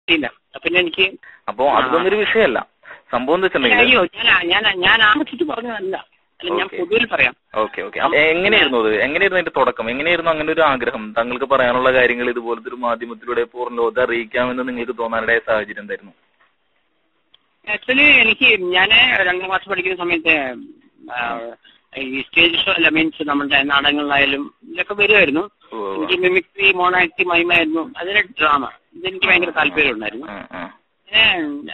കിട്ടിയില്ല. പിന്നെ എനിക്ക് അപ്പൊ അതൊന്നൊരു വിഷയമല്ല. സംഭവം എന്താ വെച്ചിട്ടുണ്ടെങ്കിൽ അയ്യോ ഞാൻ ആർട്ടിട്ട് പറഞ്ഞതല്ല, അല്ല ഞാൻ പൊതുവിൽ പറയാം. Okay okay. എങ്ങനെയായിരുന്നു അത്? എങ്ങനെയായിരുന്നു അതിന്റെ തുടക്കം? എങ്ങനെയായിരുന്നു അങ്ങനെ ഒരു ആഗ്രഹം? താങ്കൾക്ക് പറയാനുള്ള കാര്യങ്ങൾ ഇതുപോലത്തെ ഒരു മാധ്യമത്തിലൂടെ പൂർണ്ണ ലോകത്തെ അറിയിക്കാമെന്ന് നിങ്ങൾക്ക് തോന്നാനിടയ സാഹചര്യം എന്തായിരുന്നു? ആക്ച്വലി ഞാൻ 2ാം ക്ലാസ് പഠിക്കുന്ന സമയത്ത് ഈ സ്റ്റേജ് ഷോ അല്ല, മീൻസ് നമ്മുടെ നാടകങ്ങളിലായാലും ഇതൊക്കെ വരുമായിരുന്നു. എനിക്ക് മിമിക്രി, മോണാക്ട്, മൈമായിരുന്നു, അതിന് ഡ്രാമ, ഇതെനിക്ക് ഭയങ്കര താല്പര്യം ഉണ്ടായിരുന്നു.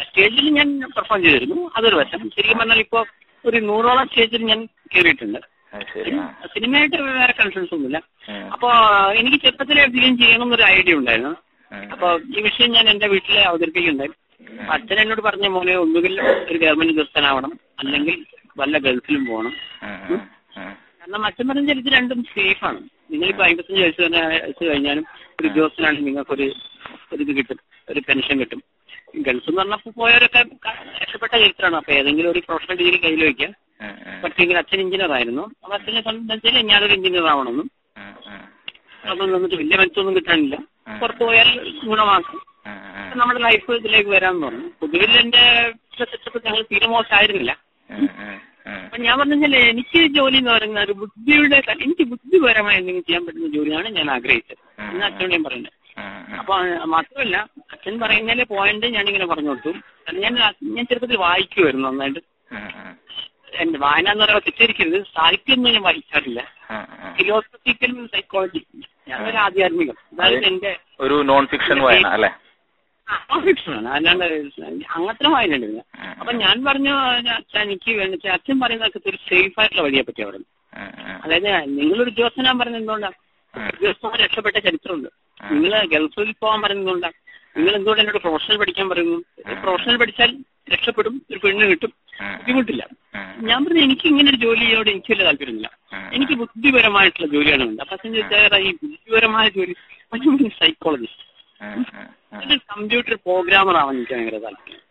സ്റ്റേജിൽ ഞാൻ പെർഫോം ചെയ്തിരുന്നു, അതൊരു വശം. ശരിക്കും പറഞ്ഞാൽ ഇപ്പോ ഒരു 100ഓളം സ്റ്റേജിൽ ഞാൻ കയറിയിട്ടുണ്ട്. സിനിമയായിട്ട് വേറെ കൺസേൺസ് ഒന്നുമില്ല. അപ്പൊ എനിക്ക് ചെറുപ്പത്തിലെ ഫിലിം ചെയ്യണം എന്നൊരു ഐഡിയ ഉണ്ടായിരുന്നു. അപ്പൊ ഈ വിഷയം ഞാൻ എന്റെ വീട്ടിലെ അവതരിപ്പിക്കുന്നുണ്ടായി. അച്ഛൻ എന്നോട് പറഞ്ഞ മോനെ ഒന്നുകിൽ ഒരു ഗവൺമെന്റ് ഉദ്യോഗസ്ഥനാവണം, അല്ലെങ്കിൽ വല്ല ഗൾഫിലും പോകണം. കാരണം അച്ഛൻ പറഞ്ഞ ഇത് രണ്ടും സേഫാണ്. നിങ്ങളിപ്പോ 55 വയസ്സ് കഴിഞ്ഞാലും ഒരു ഉദ്യോഗസ്ഥനാണെങ്കിൽ നിങ്ങൾക്കൊരു ഇത് കിട്ടും, ഒരു പെൻഷൻ കിട്ടും. ഗൾഫ് എന്ന് പറഞ്ഞപ്പോൾ പോയവരൊക്കെ രക്ഷപ്പെട്ട ചരിത്രമാണ്. അപ്പൊ ഏതെങ്കിലും ഒരു പ്രൊഫഷണൽ ഡിഗ്രി കയ്യിൽ വയ്ക്കുക. പക്ഷേങ്കിൽ അച്ഛൻ എഞ്ചിനീയർ ആയിരുന്നു. അപ്പൊ അച്ഛനെ സംബന്ധിച്ചാൽ ഞാനൊരു എഞ്ചിനീയർ ആവണമെന്നും അതൊന്നും വന്നിട്ട് വലിയ മെച്ചമൊന്നും കിട്ടാനില്ല, പുറത്തു പോയാൽ ഗുണമാക്കും, നമ്മുടെ ലൈഫ് ഇതിലേക്ക് വരാമെന്ന് പറഞ്ഞു. പൊതുവിൽ എന്റെ സെറ്റപ്പ് ഞങ്ങൾ തീരെ മോശമായിരുന്നില്ല. അപ്പൊ ഞാൻ പറഞ്ഞാൽ എനിക്ക് ജോലി എന്ന് പറയുന്ന ഒരു ബുദ്ധിയുടെ, എനിക്ക് ബുദ്ധിപരമായി എന്തെങ്കിലും ചെയ്യാൻ പറ്റുന്ന ജോലിയാണ് ഞാൻ ആഗ്രഹിച്ചത് എന്ന് അച്ഛനോട് ഞാൻ പറയുന്നത്. അപ്പൊ മാത്രമല്ല അച്ഛൻ പറയുന്നതിലെ പോയിന്റ് ഞാനിങ്ങനെ പറഞ്ഞു കൊടുത്തു. ഞാൻ ചെറുപ്പത്തിൽ വായിക്കുമായിരുന്നു നന്നായിട്ട്. എന്റെ വായന എന്ന് പറയുമ്പോൾ തെറ്റിരിക്കരുത്, സാഹിത്യമൊന്നും ഞാൻ വായിക്കാറില്ല. ഫിലോസഫിക്കൽ സൈക്കോളജി, ഞാനൊരു ആധ്യാത്മികം, അതായത് എന്റെ ഒരു നോൺ ഫിക്ഷൻ വായന അല്ലേ? നോൺ ഫിക്ഷനാണ്, അല്ലാണ്ട് അങ്ങനത്തെ വായന ഉണ്ട്. അപ്പൊ ഞാൻ പറഞ്ഞു അച്ഛൻ എനിക്ക് വേണ്ടി, അച്ഛൻ പറയുന്നതൊക്കെ ഒരു സേഫ് ആയിട്ടുള്ള വഴിയെ പറ്റിയാ പറയുന്നത്. അതായത് നിങ്ങളൊരു ഉദ്യോഗസ്ഥനാൻ പറഞ്ഞത് എന്തുകൊണ്ടാണ്? ഉദ്യോഗസ്ഥന്മാർ രക്ഷപ്പെട്ട ചരിത്രമുണ്ട്. നിങ്ങൾ ഗൾഫിൽ പോകാൻ പറയുന്നതുകൊണ്ടാണ്. നിങ്ങൾ എന്തുകൊണ്ട് എന്നോട് പ്രൊഫഷണൽ പഠിക്കാൻ പറയുന്നു? പ്രൊഫഷണൽ പഠിച്ചാൽ രക്ഷപ്പെടും, ഒരു പെണ്ണ് കിട്ടും, ബുദ്ധിമുട്ടില്ല. ഞാൻ പറഞ്ഞു എനിക്ക് ഇങ്ങനെ ഒരു ജോലിയോട് എനിക്ക് വലിയ താല്പര്യമില്ല, എനിക്ക് ബുദ്ധിപരമായിട്ടുള്ള ജോലിയാണ് വേണ്ടത്. അപ്പൊ അച്ഛൻ ചോദിച്ചാൽ ഈ ബുദ്ധിപരമായ ജോലി സൈക്കോളജിസ്റ്റ്, കമ്പ്യൂട്ടർ പ്രോഗ്രാമർ ആവാൻ എനിക്ക് ഭയങ്കര താല്പര്യം.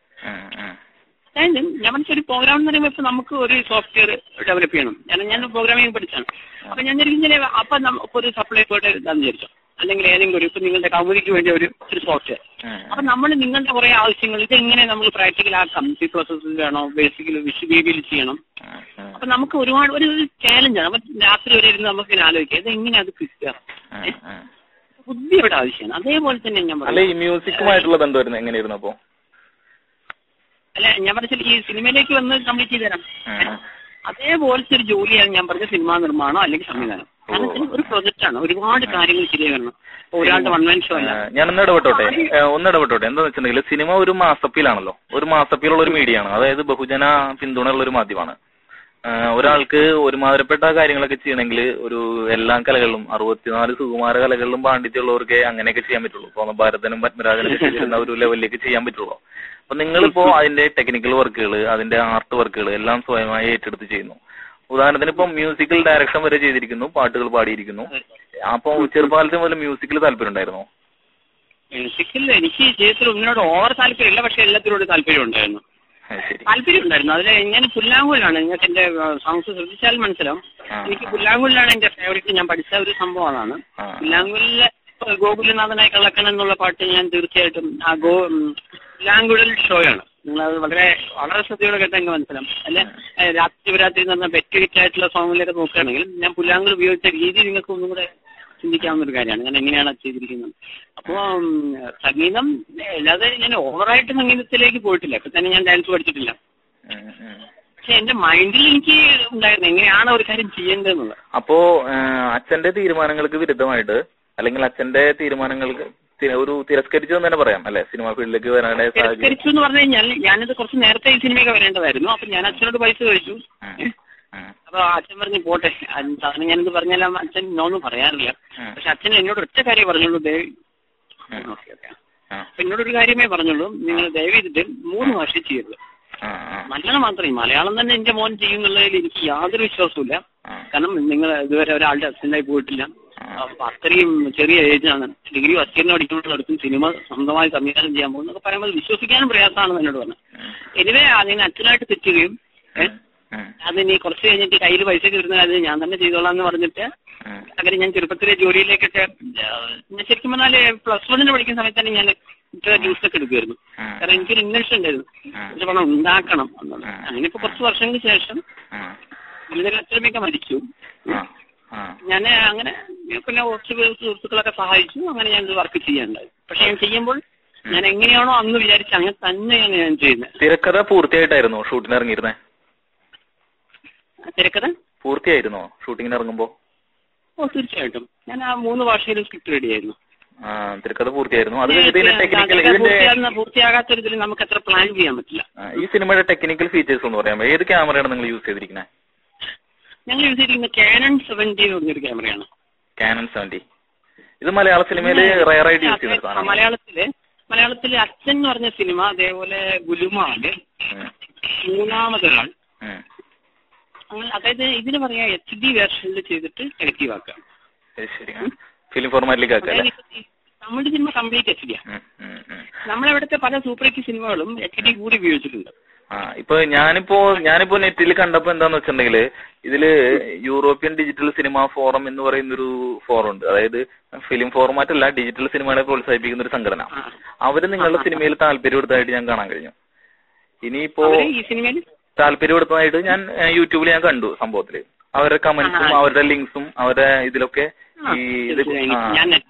അതായത് ഞാൻ മനസ്സിലൊരു പ്രോഗ്രാം എന്ന് പറയുമ്പോൾ ഇപ്പൊ നമുക്ക് ഒരു സോഫ്റ്റ്വെയർ ഡെവലപ്പ് ചെയ്യണം. ഞാൻ പ്രോഗ്രാമിംഗ് പഠിച്ചാണ്. അപ്പൊ ഞാൻ ഇങ്ങനെ അപ്പൊ ഒരു സപ്ലൈ പോയിട്ട് ഇതാന്ന് വിചാരിച്ചു, അല്ലെങ്കിൽ ഏതെങ്കിലും ഒരു ഇപ്പൊ നിങ്ങളുടെ കമ്പനിക്ക് വേണ്ടി ഒരു സോഫ്റ്റ്വെയർ. അപ്പൊ നമ്മൾ നിങ്ങളുടെ കുറെ ആവശ്യങ്ങൾ ഇതെങ്ങനെ നമ്മൾ പ്രാക്ടിക്കൽ ആക്കാം, സി പ്രോസസ്സിൽ വേണോ, ബേസിക്കലി വിഷ്വൽ ചെയ്യണം. അപ്പൊ നമുക്ക് ഒരുപാട് ഒരു ചാലഞ്ചാണ്. അപ്പൊ രാത്രി വരെ ഇരുന്ന് നമുക്ക് ഇങ്ങനെ ആലോചിക്കാം ഇതെങ്ങനെ അത് കിട്ടുക, ബുദ്ധിയുടെ ആവശ്യമാണ്. അതേപോലെ തന്നെ ഞാൻ പറഞ്ഞു മ്യൂസിക്കുമായിട്ടുള്ള ബന്ധം എങ്ങനെയായിരുന്നു അപ്പോ? അല്ല ഞാൻ പറഞ്ഞാൽ ഈ സിനിമയിലേക്ക് വന്ന് കംപ്ലീറ്റ് ചെയ്ത് തരാം. അതേപോലത്തെ ഒരു ജോലിയാണ് ഞാൻ പറഞ്ഞ സിനിമാ നിർമ്മാണം അല്ലെങ്കിൽ സംവിധാനം. കാരണം ഒരു പ്രൊജക്റ്റാണ്, ഒരുപാട് കാര്യങ്ങൾ ശരിയാകണം. ഒരാളുടെ വൺ മാൻ ഷോ അല്ല. ഞാൻ ഒന്ന് ഇടപെട്ടോട്ടെ. എന്താണെന്ന് വെച്ചിട്ടുണ്ടെങ്കിൽ സിനിമ ഒരു മാസപ്പീലാണല്ലോ, ഒരു മാസപ്പീലുള്ള ഒരു മീഡിയ ആണ്. അതായത് ബഹുജന പിന്തുണയുള്ള ഒരു മാധ്യമമാണ്. ഒരാൾക്ക് ഒരുമാതിരപ്പെട്ട കാര്യങ്ങളൊക്കെ ചെയ്യണമെങ്കിൽ ഒരു എല്ലാ കലകളിലും 64 സുകുമാര കലകളിലും പാണ്ഡിത്യമുള്ളവർക്ക് അങ്ങനെയൊക്കെ ചെയ്യാൻ പറ്റുള്ളൂ. ഇപ്പൊ ഭാരതനും പത്മരാജനൊക്കെ ചെയ്തിരുന്ന ഒരു ലെവലിലേക്ക് ചെയ്യാൻ പറ്റുള്ളൂ. അപ്പൊ നിങ്ങളിപ്പോ അതിന്റെ ടെക്നിക്കൽ വർക്കുകൾ, അതിന്റെ ആർട്ട് വർക്കുകൾ എല്ലാം സ്വയമായി ഏറ്റെടുത്ത് ചെയ്യുന്നു. ഉദാഹരണത്തിന് ഇപ്പൊ മ്യൂസിക്കൽ ഡയറക്ഷൻ വരെ ചെയ്തിരിക്കുന്നു, പാട്ടുകൾ പാടിയിരിക്കുന്നു. അപ്പൊ ചെറുപ്പകാലത്ത് മുതൽ മ്യൂസിക്കിൽ താല്പര്യം ഉണ്ടായിരുന്നോ? മ്യൂസിക്കിൽ എനിക്ക് ജീവിതത്തിൽ ഒന്നിനോട് ഓവർ താല്പര്യമില്ല, പക്ഷെ എല്ലാത്തിനോട് താല്പര്യം ഉണ്ടായിരുന്നു. അതിൽ ഞാൻ പുല്ലാങ്കുഴലാണ്. നിങ്ങൾക്ക് എന്റെ സോങ്സ് ശ്രദ്ധിച്ചാൽ മനസ്സിലാവും. എനിക്ക് പുല്ലാങ്കുഴലാണ് എന്റെ ഫേവറേറ്റ്. ഞാൻ പഠിച്ച ഒരു സംഭവം അതാണ്. പുല്ലാങ്കുഴലിലെ ഗോകുലനാഥനായി കള്ളക്കൻ എന്നുള്ള പാട്ട് ഞാൻ തീർച്ചയായിട്ടും പുല്ലാങ്കുഴൽ ഷോയാണ്. നിങ്ങളത് വളരെ വളരെ ശ്രദ്ധയോടെ കേട്ടെങ്കിൽ മനസ്സിലാവും. അല്ലെ രാത്രി ശിവരാത്രി എന്ന് പറഞ്ഞ ബെറ്റ് ഹിറ്റ് ആയിട്ടുള്ള സോങ്ങിലൊക്കെ നോക്കുകയാണെങ്കിൽ ഞാൻ പുല്ലാങ്കുഴൽ ഉപയോഗിച്ച രീതി നിങ്ങൾക്ക് ഒന്നും കൂടെ ചിന്തിക്കാവുന്ന ഒരു കാര്യമാണ്. ഞാൻ എങ്ങനെയാണ് അത് ചെയ്തിരിക്കുന്നത്. അപ്പോൾ സംഗീതം അല്ലാതെ ഞാൻ ഓവറായിട്ട് സംഗീതത്തിലേക്ക് പോയിട്ടില്ല. ഇപ്പൊ തന്നെ ഞാൻ ഡാൻസ് പഠിച്ചിട്ടില്ല. പക്ഷെ എന്റെ മൈൻഡിൽ എനിക്ക് ഉണ്ടായിരുന്നു എങ്ങനെയാണ് ഒരു കാര്യം ചെയ്യേണ്ടതെന്നുള്ളത്. അപ്പോ അച്ഛന്റെ തീരുമാനങ്ങൾക്ക് വിരുദ്ധമായിട്ട് അല്ലെങ്കിൽ അച്ഛന്റെ തീരുമാനങ്ങൾക്ക് ഒരു തിരസ്കരിച്ചു എന്ന് തന്നെ പറയാം അല്ലെ സിനിമ ഫീൽഡിലേക്ക് വരാനായ തിരസ്കരിച്ചു എന്ന് പറഞ്ഞു കഴിഞ്ഞാൽ ഞാനത് കുറച്ച് നേരത്തെ ഈ സിനിമയൊക്കെ വരേണ്ടതായിരുന്നു. അപ്പൊ ഞാൻ അച്ഛനോട് പൈസ കഴിച്ചു. അപ്പൊ അച്ഛൻ പറഞ്ഞു പോട്ടെ, സാറിന് ഞാനിത് പറഞ്ഞാലും അച്ഛൻ നോന്നും പറയാറില്ല. പക്ഷെ അച്ഛൻ എന്നോട് ഒറ്റ കാര്യം പറഞ്ഞുള്ളൂ, ദയവ് ഓക്കെ ഓക്കെ അപ്പൊ എന്നോടൊരു കാര്യമേ പറഞ്ഞുള്ളൂ, നിങ്ങൾ ദയവ് ചെയ്തിട്ട് 3 ഭാഷ ചെയ്യരുത്. മലയാളം മാത്രമേ, മലയാളം തന്നെ എന്റെ മോൻ ചെയ്യുന്നുള്ളതിൽ എനിക്ക് യാതൊരു വിശ്വാസമില്ല. കാരണം നിങ്ങൾ ഇതുവരെ ഒരാളുടെ അസിസ്റ്റന്റായി പോയിട്ടില്ല. അപ്പൊ അത്രയും ചെറിയ ഏജാണ്. ഡിഗ്രി ഫസ്റ്റ് ഇയറിന് പഠിക്കുമ്പോഴടുത്തും സിനിമ സ്വന്തമായി സംവിധാനം ചെയ്യാൻ പോകുന്നൊക്കെ പറയുമ്പോൾ വിശ്വസിക്കാനും പ്രയാസമാണെന്ന് എന്നോട് പറഞ്ഞു. എനിവേ അതിന് അച്ഛനായിട്ട് തെറ്റുകയും അതിന് കുറച്ച് കഴിഞ്ഞിട്ട് കയ്യിൽ പൈസ കിട്ടുന്ന കാര്യം ഞാൻ തന്നെ ചെയ്തോളാം എന്ന് പറഞ്ഞിട്ട് അങ്ങനെ ഞാൻ ചെറുപ്പത്തിലെ ജോലിയിലേക്കൊക്കെ ശരിക്കും പറഞ്ഞാല് +1 പഠിക്കുന്ന സമയത്ത് തന്നെ ഞാൻ ജ്യൂസൊക്കെ എടുക്കുമായിരുന്നു. കാരണം എനിക്കൊരു ഇൻവെൻഷൻ ഉണ്ടായിരുന്നു, പക്ഷെ പണം ഉണ്ടാക്കണം എന്നുള്ളത്. അങ്ങനെ ഇപ്പൊ കുറച്ച് വർഷങ്ങൾക്ക് ശേഷം ഇതിന്റെ അച്ഛനമ്മയൊക്കെ മരിച്ചു. ഞാൻ അങ്ങനെ പിന്നെ കുറച്ച് സുഹൃത്തുക്കളൊക്കെ സഹായിച്ചു. അങ്ങനെ ഞാൻ വർക്ക് ചെയ്യാനുണ്ടായി. പക്ഷെ ഞാൻ ചെയ്യുമ്പോൾ ഞാൻ എങ്ങനെയാണോ അന്ന് വിചാരിച്ച അങ്ങനെ തന്നെയാണ് ഞാൻ ചെയ്യുന്നത്. തിരക്കഥ പൂർത്തിയായിട്ടായിരുന്നോ ഷൂട്ടിന് ഇറങ്ങിയിരുന്നേ? തിരക്കഥ പൂർത്തിയായിരുന്നോ ഷൂട്ടിങ്ങിന് ഇറങ്ങുമ്പോ? ഓ തീർച്ചയായിട്ടും. ഞാൻ ആ 3 ഭാഷയിലും സ്ക്രിപ്റ്റ് റെഡിയായിരുന്നു. തിരക്കഥ പൂർത്തിയായിരുന്നു. അത് പൂർത്തിയാകാത്തൊരു ഇതിൽ നമുക്ക് അത്ര പ്ലാൻ ചെയ്യാൻ പറ്റില്ല. ഈ സിനിമയുടെ ടെക്നിക്കൽ ഫീച്ചേഴ്സ് എന്ന് പറയാമോ? ഏത് ക്യാമറയാണ് നിങ്ങൾ യൂസ് ചെയ്തിരിക്കുന്നത്? ഞങ്ങൾ യൂസ് ചെയ്തിരിക്കുന്നത് Canon 70 എന്ന് പറഞ്ഞൊരു ക്യാമറയാണ്. Canon 70. ഇത് മലയാള സിനിമയിൽ റയറായിട്ട് യൂസ് ചെയ്യുന്ന മലയാളത്തില് അച്ഛൻ എന്ന് പറഞ്ഞ സിനിമ, അതേപോലെ ഗുലുമാല്, മൂന്നാമതൊരാൾ, അതായത് ഇതിന് പറയാ HD വേർഷനിൽ ചെയ്തിട്ട് നെഗറ്റീവ് ആക്കാം. ഫിലിം ഫോർമാറ്റിലേക്ക് ആക്കാം. നമ്മുടെ സിനിമ കംപ്ലീറ്റ് HD ആണ്. നമ്മളെവിടുത്തെ പല സൂപ്പർ ഹിറ്റ് സിനിമകളും HD കൂടി ഉപയോഗിച്ചിട്ടുണ്ട്. ഇപ്പൊ ഞാനിപ്പോ നെറ്റിൽ കണ്ടപ്പോ എന്താന്ന് വെച്ചിട്ടുണ്ടെങ്കിൽ ഇതില് യൂറോപ്യൻ ഡിജിറ്റൽ സിനിമ ഫോറം എന്ന് പറയുന്നൊരു ഫോറം ഉണ്ട്. അതായത് ഫിലിം ഫോർമാറ്റ് അല്ല, ഡിജിറ്റൽ സിനിമകളെ പ്രോത്സാഹിപ്പിക്കുന്ന ഒരു സംഘടന. അവര് നിങ്ങളുടെ സിനിമയിൽ താല്പര്യം എടുത്തതായിട്ട് ഞാൻ കാണാൻ കഴിഞ്ഞു. ഇനിയിപ്പോ താല്പര്യം എടുത്തതായിട്ട് ഞാൻ യൂട്യൂബിൽ ഞാൻ കണ്ടു. സംഭവത്തില് അവരുടെ കമന്റ്സും അവരുടെ ലിങ്ക്സും അവരുടെ ഇതിലൊക്കെ ഈ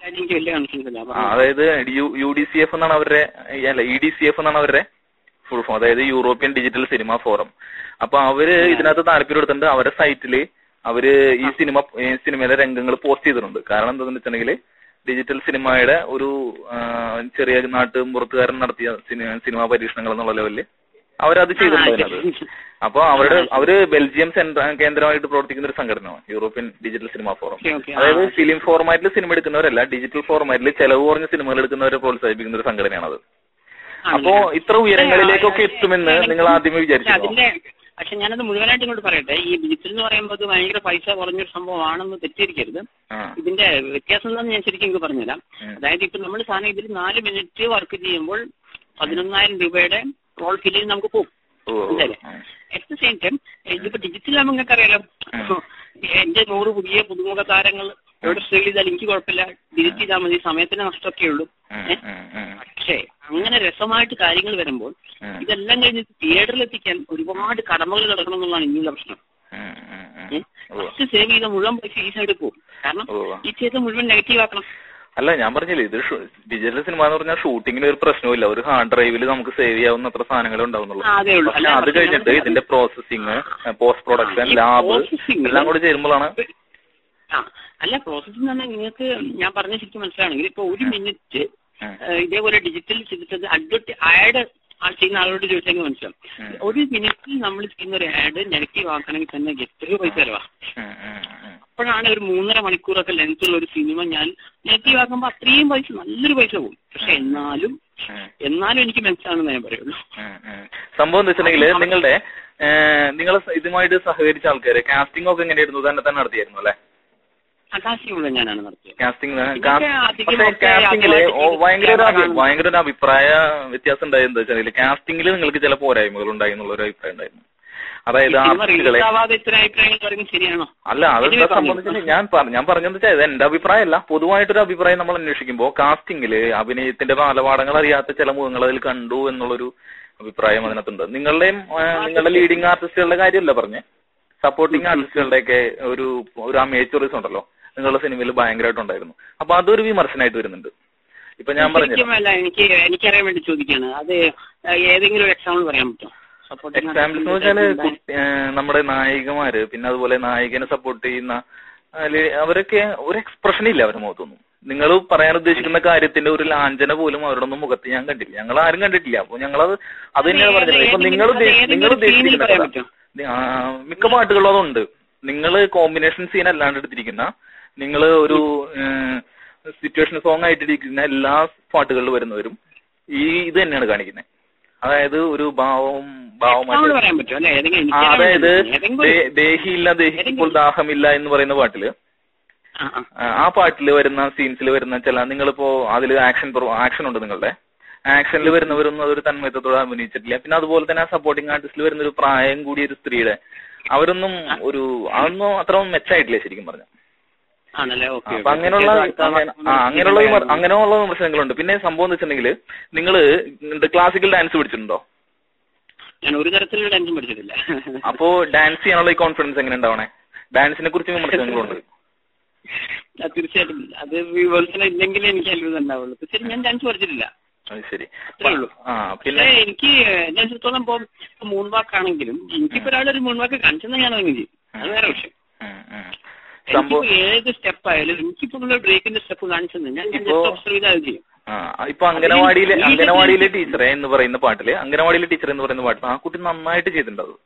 അതായത് UDCF എന്നാണ് അവരുടെ, അല്ല EDCF എന്നാണ് അവരുടെ ഫുൾ ഫോം, അതായത് യൂറോപ്യൻ ഡിജിറ്റൽ സിനിമ ഫോറം. അപ്പൊ അവര് ഇതിനകത്ത് താല്പര്യം എടുത്തിട്ടുണ്ട്. അവരുടെ സൈറ്റില് അവര് ഈ സിനിമയിലെ രംഗങ്ങൾ പോസ്റ്റ് ചെയ്തിട്ടുണ്ട്. കാരണം എന്താണെന്ന് വെച്ചിട്ടുണ്ടെങ്കിൽ ഡിജിറ്റൽ സിനിമയുടെ ഒരു ചെറിയ നാട്ടുമ്പുറത്തുകാരൻ നടത്തിയ സിനിമാ പരീക്ഷണങ്ങൾ എന്നുള്ള ലെവലില് അവരത് ചെയ്തിട്ടുണ്ട് അതിനകത്ത്. അപ്പൊ അവര് ബെൽജിയം കേന്ദ്രമായിട്ട് പ്രവർത്തിക്കുന്ന ഒരു സംഘടനയാണ് യൂറോപ്യൻ ഡിജിറ്റൽ സിനിമ ഫോറം. അതായത് ഫിലിം ഫോർമാറ്റിൽ സിനിമ എടുക്കുന്നവരല്ല, ഡിജിറ്റൽ ഫോർമാറ്റിൽ ചെലവ് കുറഞ്ഞ സിനിമകൾ എടുക്കുന്നവരെ പ്രോത്സാഹിപ്പിക്കുന്ന ഒരു സംഘടനയാണത്. അപ്പോ ഇത്ര ഉയരങ്ങളിലേക്കൊക്കെ എത്തുമെന്ന് നിങ്ങൾ ആദ്യമേ വിചാരിച്ചു? പക്ഷെ ഞാനത് മുഴുവനായിട്ട് ഇങ്ങോട്ട് പറയട്ടെ. ഈ ഡിജിറ്റൽ എന്ന് പറയുമ്പോൾ അത് ഭയങ്കര പൈസ കുറഞ്ഞൊരു സംഭവമാണെന്ന് തെറ്റിയിരിക്കരുത്. ഇതിന്റെ വ്യത്യാസം എന്താണെന്ന് ഞാൻ ശരിക്കും എനിക്ക് പറഞ്ഞുതരാം. അതായത് ഇപ്പൊ നമ്മൾ സാധനം ഇതിൽ 4 മിനിറ്റ് വർക്ക് ചെയ്യുമ്പോൾ 11,000 രൂപയുടെ റോൾ ഫില്ലിൽ നമുക്ക് പോകും. അറ്റ് ദ സെയിം ടൈം ഇതിപ്പോ ഡിജിറ്റൽ ആകുമ്പോൾ നിങ്ങൾക്ക് അറിയാലോ, എന്റെ 100 പുതിയ പുതുമുഖ താരങ്ങൾ എവിടെ സ്ട്രീൽ ചെയ്താൽ എനിക്ക് കുഴപ്പമില്ല, ഡിജിറ്റ് ചെയ്താൽ മതി, സമയത്തിന് നഷ്ടമൊക്കെ ഉള്ളൂ. പക്ഷേ അങ്ങനെ രസമായിട്ട് കാര്യങ്ങൾ വരുമ്പോൾ ഇതെല്ലാം കഴിഞ്ഞ് തിയേറ്ററിൽ എത്തിക്കാൻ ഒരുപാട് കടമകൾ കിടക്കണം എന്നുള്ളതാണ് ഇനിയുള്ള പ്രശ്നം. ഫസ്റ്റ് സേവ് ചെയ്ത മുഴുവൻ പൈസ ഈ സൈഡിൽ പോകും. കാരണം ഈ ചെയ്ത മുഴുവൻ നെഗറ്റീവ് ആക്കണം. അല്ല, ഞാൻ പറഞ്ഞില്ലേ, ഇത് ഡിജിറ്റൽ സിനിമ എന്ന് പറഞ്ഞാൽ ഷൂട്ടിങ്ങിന് ഒരു പ്രശ്നമില്ല. ഒരു ഹാർഡ് ഡ്രൈവിൽ നമുക്ക് സേവ് ചെയ്യാവുന്ന അത്ര സാധനങ്ങളെ ഉണ്ടാവുന്നുള്ളൂ. പക്ഷെ അത് കഴിഞ്ഞിട്ട് ഇതിന്റെ പ്രോസസിങ്, പോസ്റ്റ് പ്രൊഡക്ഷൻ, ലാബ് എല്ലാം കൂടി ചേരുമ്പോഴാണ്. അല്ല, പ്രോസസ്സിംഗ് തന്നെ നിങ്ങൾക്ക് ഞാൻ പറഞ്ഞ ശരിക്കും മനസ്സിലാണെങ്കിൽ ഇപ്പൊ 1 മിനിറ്റ് ഇതേപോലെ ഡിജിറ്റൽ ചെയ്തിട്ട് ആഡ് ചെയ്യുന്ന ആളോട് ചോദിച്ചെങ്കിൽ മനസ്സിലാവും. 1 മിനിറ്റിൽ നമ്മൾ ചെയ്യുന്ന ഒരു ആഡ് നെഗറ്റീവ് ആക്കണമെങ്കിൽ തന്നെ എത്രയോ പൈസ ചെലവാ. അപ്പോഴാണ് ഒരു 3.5 മണിക്കൂറൊക്കെ ലെങ്ത്തുള്ള ഒരു സിനിമ ഞാൻ നെഗറ്റീവ് ആക്കുമ്പോൾ അത്രയും പൈസ, നല്ലൊരു പൈസ പോകും. പക്ഷെ എന്നാലും എനിക്ക് മനസ്സിലാണെന്ന് ഞാൻ പറയുള്ളൂ. സംഭവം എന്താ വെച്ചിട്ടുണ്ടെങ്കിൽ നിങ്ങൾ ഇതുമായിട്ട് സഹകരിച്ച ആൾക്കാര് കാസ്റ്റിംഗ് ഒക്കെ എങ്ങനെയായിരുന്നു? തന്നെ നടത്തിയായിരുന്നു അല്ലെ? ഞാനാണ് നടത്തിയത്. കാസ്റ്റിംഗില് ഭയങ്കര ഒരു അഭിപ്രായ വ്യത്യാസം ഉണ്ടായത് എന്താ വെച്ചാൽ കാസ്റ്റിംഗിൽ നിങ്ങൾക്ക് ചില പോരായ്മകൾ ഉണ്ടായി എന്നുള്ള ഒരു അഭിപ്രായം ഉണ്ടായിരുന്നു. അതായത് ആർട്ടിസ്റ്റുകളെ അല്ല, അതെന്താ സംബന്ധിച്ചാൽ ഞാൻ പറഞ്ഞെന്ന് വെച്ചാൽ ഇത് എന്റെ അഭിപ്രായമല്ല, പൊതുവായിട്ടൊരു അഭിപ്രായം നമ്മൾ അന്വേഷിക്കുമ്പോൾ കാസ്റ്റിംഗില് അഭിനയത്തിന്റെ ബാലപാഠങ്ങൾ അറിയാത്ത ചില മുഖങ്ങൾ അതിൽ കണ്ടു എന്നുള്ളൊരു അഭിപ്രായം അതിനകത്തുണ്ട്. നിങ്ങളുടെ ലീഡിങ് ആർട്ടിസ്റ്റുകളുടെ കാര്യമല്ല പറഞ്ഞേ, സപ്പോർട്ടിങ് ആർട്ടിസ്റ്റുകളുടെയൊക്കെ ഒരു അമേച്ചറിസം ഉണ്ടല്ലോ നിങ്ങളുടെ സിനിമയിൽ ഭയങ്കരമായിട്ടുണ്ടായിരുന്നു. അപ്പൊ അതൊരു വിമർശനമായിട്ട് വരുന്നുണ്ട്. ഇപ്പൊ ഞാൻ പറഞ്ഞു എനിക്കറിയാൻ വേണ്ടി ചോദിക്കാണ്, അത് ഏതെങ്കിലും എക്സാമ്പിൾ പറയാൻ പറ്റുമോ? എക്സാമ്പിൾസ് എന്ന് വെച്ചാല് നമ്മുടെ നായികമാര്, പിന്നെ അതുപോലെ നായകനെ സപ്പോർട്ട് ചെയ്യുന്ന അവരൊക്കെ ഒരു എക്സ്പ്രഷൻ ഇല്ല അവരുടെ മുഖത്തൊന്നും. നിങ്ങൾ പറയാൻ ഉദ്ദേശിക്കുന്ന കാര്യത്തിന്റെ ഒരു ലാഞ്ചന പോലും അവരുടെ ഒന്നും മുഖത്ത് ഞാൻ കണ്ടില്ല, ഞങ്ങൾ ആരും കണ്ടിട്ടില്ല. അപ്പൊ ഞങ്ങളത് അത് തന്നെയാണ് പറഞ്ഞത്. ഇപ്പൊ നിങ്ങൾ ഉദ്ദേശിക്കുന്ന മിക്ക പാട്ടുകളും അതുണ്ട്. നിങ്ങൾ കോമ്പിനേഷൻ സീൻ അല്ലാണ്ട് എടുത്തിരിക്കുന്ന, നിങ്ങൾ ഒരു സിറ്റുവേഷൻ സോങ് ആയിട്ട് ഇരിക്കുന്ന എല്ലാ പാട്ടുകളിൽ വരുന്നവരും ഇത് തന്നെയാണ് കാണിക്കുന്നത്. അതായത് ഒരു അതായത് ദേഹിയില്ല ദേഹിക്കുമ്പോൾ ദാഹമില്ല എന്ന് പറയുന്ന പാട്ടില്, ആ പാട്ടിൽ വരുന്ന സീൻസിൽ വരുന്ന ചില, നിങ്ങളിപ്പോ അതിൽ ആക്ഷൻ ഉണ്ട്, നിങ്ങളുടെ ആക്ഷനിൽ വരുന്നവരൊന്നും അതൊരു തന്മയത്തോടെ അഭിനയിച്ചിട്ടില്ല. പിന്നെ അതുപോലെ തന്നെ ആ സപ്പോർട്ടിംഗ് ആർട്ടിസ്റ്റിൽ വരുന്ന ഒരു പ്രായം കൂടിയ ഒരു സ്ത്രീയുടെ അതൊന്നും അത്ര മെച്ചായിട്ടില്ല ശരിക്കും പറഞ്ഞ. ആണല്ലേ? ഓക്കെ. അപ്പൊ അങ്ങനെയുള്ള വിമർശനങ്ങളുണ്ട്. പിന്നെ സംഭവം എന്ന് വെച്ചിട്ടുണ്ടെങ്കിൽ നിങ്ങള് ക്ലാസിക്കൽ ഡാൻസ് പഠിച്ചിട്ടുണ്ടോ? ഞാൻ ഒരു തരത്തിലുള്ള ഡാൻസും പഠിച്ചിട്ടില്ല. അപ്പോ ഡാൻസ് ചെയ്യാനുള്ള ഈ കോൺഫിഡൻസ് എങ്ങനെ ഉണ്ടാവണേ? ഡാൻസിനെ കുറിച്ച് വിമർശനങ്ങളുണ്ട്. തീർച്ചയായിട്ടും അത് വിമർശനം ഇല്ലെങ്കിലേ എനിക്ക് അത്ഭുതം ഉണ്ടാവുള്ളൂ. തീർച്ചയായും ഞാൻ ഡാൻസ് പഠിച്ചിട്ടില്ല. അത് ശരി. അത്രേ ഉള്ളൂ. പിന്നെ എനിക്ക് എന്നെ സംബന്ധിച്ചോളം ഇപ്പൊ മൂൺ വാക്കാണെങ്കിലും എനിക്കിപ്പോ ഒരാളൊരു മൂൺ വാക്ക് കാണിച്ചെന്ന് ഞാൻ അങ്ങനെ ചെയ്യും. അത് വേറെ വിഷയം. എനിക്കിപ്പോ ഏത് സ്റ്റെപ്പ് ആയാലും എനിക്കിപ്പോ ബ്രേക്കിന്റെ സ്റ്റെപ്പ് കാണിച്ചെന്ന് ഞാൻ ജസ്റ്റ് ഒബ്സർവ് ചെയ്ത് അത് ചെയ്യും. ഇപ്പൊ അംഗനവാടിയിലെ ടീച്ചറെ എന്ന് പറയുന്ന പാട്ടില് ആ കുട്ടി നന്നായിട്ട് ചെയ്തിട്ടുണ്ടാവും.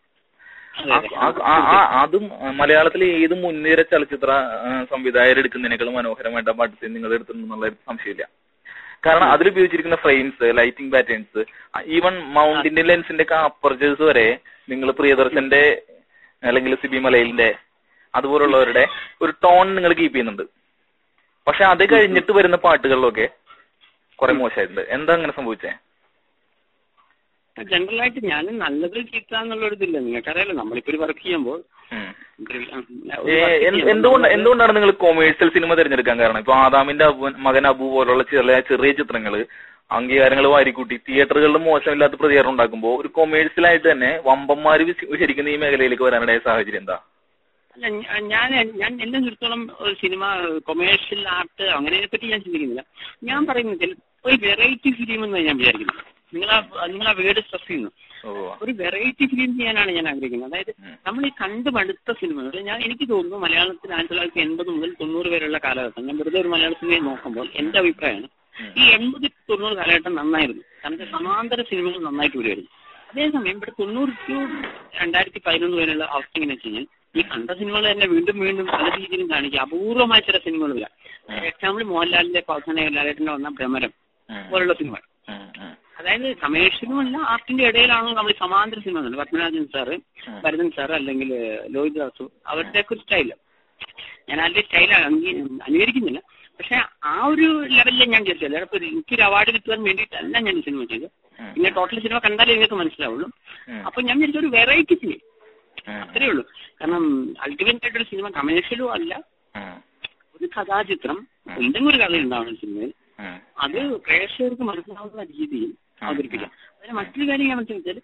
അതും മലയാളത്തിലെ ഏത് മുൻനിര ചലച്ചിത്ര സംവിധായകർ എടുക്കുന്നതിനേക്കാളും മനോഹരമായിട്ട് ആ പാട്ട് നിങ്ങൾ എടുത്തിട്ടുണ്ടെന്നുള്ള സംശയമില്ല. കാരണം അതിൽ ഉപയോഗിച്ചിരിക്കുന്ന ഫ്രെയിംസ്, ലൈറ്റിംഗ് പാറ്റേൺസ്, ഈവൻ മൗണ്ടിന്റെ ലെൻസിന്റെ ഒക്കെ അപ്പർച്ചേഴ്സ് വരെ നിങ്ങൾ പ്രിയദർശന്റെ അല്ലെങ്കിൽ സിബി മലയിലിന്റെ അതുപോലുള്ളവരുടെ ഒരു ടോൺ നിങ്ങൾ കീപ്പ് ചെയ്യുന്നുണ്ട്. പക്ഷെ അത് കഴിഞ്ഞിട്ട് വരുന്ന പാട്ടുകളിലൊക്കെ കുറെ മോശമായിട്ടുണ്ട്. എന്താ അങ്ങനെ സംഭവിച്ചേ? ജനറലായിട്ട് ഞാൻ നല്ലത് ചീത്ത എന്നുള്ളൊരിതില്ല. നിങ്ങൾക്കറിയാലോ, നമ്മളിപ്പോ ഒരു വർക്ക് ചെയ്യുമ്പോൾ എന്തുകൊണ്ടാണ് നിങ്ങൾ കൊമേഴ്സ്യൽ സിനിമ തിരഞ്ഞെടുക്കാൻ കാരണം? ഇപ്പൊ ആദാമിന്റെ മകൻ അബു പോലുള്ള ചെറിയ ചിത്രങ്ങള് അംഗീകാരങ്ങൾ വാരിക്കൂട്ടി തിയേറ്ററുകളിൽ മോശമില്ലാത്ത പ്രതികരണം ഉണ്ടാക്കുമ്പോൾ ഒരു കൊമേഴ്സ്യലായിട്ട് തന്നെ വമ്പന്മാര് ശരിക്കും ഈ മേഖലയിലേക്ക് വരാനിടയ സാഹചര്യം എന്താ? അല്ല, ഞാൻ എന്നെ സംബന്ധിച്ചിടത്തോളം ഒരു സിനിമ കൊമേഴ്ഷ്യൽ ആർട്ട് അങ്ങനെ പറ്റി ഞാൻ ചിന്തിക്കുന്നില്ല. ഞാൻ പറയുന്നത് ഒരു വെറൈറ്റി ഫിലിം എന്ന് ഞാൻ വിചാരിക്കുന്നത്. നിങ്ങൾ ആ വേർഡ് സ്ട്രെസ് ചെയ്യുന്നു. ഒരു വെറൈറ്റി ഫിലിം ചെയ്യാനാണ് ഞാൻ ആഗ്രഹിക്കുന്നത്. അതായത് നമ്മൾ ഈ കണ്ടു മടുത്ത സിനിമകൾ എനിക്ക് തോന്നുന്നു മലയാളത്തിൽ 1980 മുതൽ 90 വരെയുള്ള കാലഘട്ടം, ഞാൻ വെറുതെ ഒരു മലയാള സിനിമയെ നോക്കുമ്പോൾ എന്റെ അഭിപ്രായമാണ് ഈ 80-90 കാലഘട്ടം നന്നായിരുന്നു. കാരണം സമാന്തര സിനിമകൾ നന്നായിട്ട് വരുമായിരുന്നു. അതേസമയം ഇവിടെ 90 to 2011 വരെയുള്ള അവസ്ഥ എങ്ങനെ വെച്ച് കഴിഞ്ഞാൽ ഈ കണ്ട സിനിമകൾ തന്നെ വീണ്ടും വീണ്ടും പല രീതിയിലും കാണിക്കുക. അപൂർവമായ ചില സിനിമകൾ വരാം. എക്സാമ്പിൾ മോഹൻലാലിന്റെ അവസാന ലാലേട്ടന്റെ വന്ന ഭ്രമരം പോലുള്ള സിനിമ. അതായത് കമേഴ്ഷ്യലും അല്ല ആർട്ടിന്റെ ഇടയിലാണോ നമ്മൾ സമാന്തര സിനിമകൾ. പത്മനാഭൻ സാറ്, ഭരതൻ സാറ്, അല്ലെങ്കിൽ ലോഹിത് ദാസു, അവരുടെയൊക്കെ ഒരു സ്റ്റൈല്. ഞാൻ അതിന്റെ സ്റ്റൈൽ അനുകരിക്കുന്നില്ല. പക്ഷെ ആ ഒരു ലെവലിൽ ഞാൻ വിചാരിച്ചത് ഇപ്പൊ എനിക്കൊരു അവാർഡ് കിട്ടുവാൻ വേണ്ടിയിട്ടല്ല ഞാൻ ഈ സിനിമ ചെയ്തത്. പിന്നെ ടോട്ടൽ സിനിമ കണ്ടാലേ നിങ്ങൾക്ക് മനസ്സിലാവുള്ളൂ. അപ്പൊ ഞാൻ വിചാരിച്ച ഒരു വെറൈറ്റി ഫിലിം, അത്രേ ഉള്ളൂ. കാരണം അൾട്ടിമേറ്റ് ആയിട്ടൊരു സിനിമ കമേഴ്ഷ്യലും അല്ല, ഒരു കഥാചിത്രം, എന്തെങ്കിലും ഒരു കഥ ഉണ്ടാവുന്ന സിനിമയിൽ അത് പ്രേക്ഷകർക്ക് മനസ്സിലാവുന്ന രീതിയിൽ അവതരിപ്പിക്കാം. അതിന് മറ്റൊരു കാര്യം ഞാൻ മനസ്സിലാക്കിയാൽ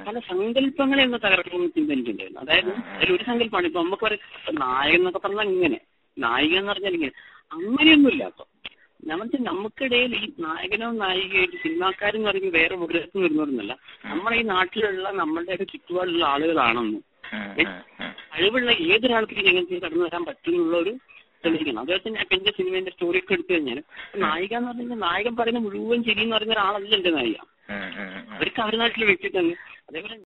പല സങ്കല്പങ്ങളെ ഒന്ന് തകർക്കണമെന്ന് ചിന്ത എനിക്കുണ്ടായിരുന്നു. അതായത് അതിലൊരു സങ്കല്പമാണ് ഇപ്പൊ നമുക്ക് പറയും നായകൻ എന്നൊക്കെ പറഞ്ഞാൽ ഇങ്ങനെ, നായിക എന്ന് പറഞ്ഞാൽ ഇങ്ങനെ, അങ്ങനെയൊന്നുമില്ല. അപ്പൊ നമുക്കിടയിൽ ഈ നായകനോ നായികയായിട്ട് സിനിമാക്കാരെന്ന് പറയുമ്പോൾ വേറെ മുഖത്ത് വരുന്നവരെന്നല്ല, നമ്മുടെ ഈ നാട്ടിലുള്ള നമ്മളുടെയൊക്കെ ചുറ്റുപാടുള്ള ആളുകളാണെന്ന് കഴിവുള്ള ഏതൊരാൾക്കും ഞങ്ങൾക്ക് കടന്നു വരാൻ പറ്റുന്നുള്ള ഒരു തെളിയിക്കണം. അതുപോലെ തന്നെ ഇപ്പൊ എന്റെ സിനിമേന്റെ സ്റ്റോറി ഒക്കെ എടുത്തു കഴിഞ്ഞാൽ നായിക എന്ന് പറഞ്ഞു നായകൻ പറയുന്ന മുഴുവൻ ശരിയെന്ന് പറയുന്ന ഒരാളല്ല എന്റെ നായിക. അവർക്ക് അവരുടെ നാട്ടിലെ വ്യക്തിത്വം. അതേപോലെ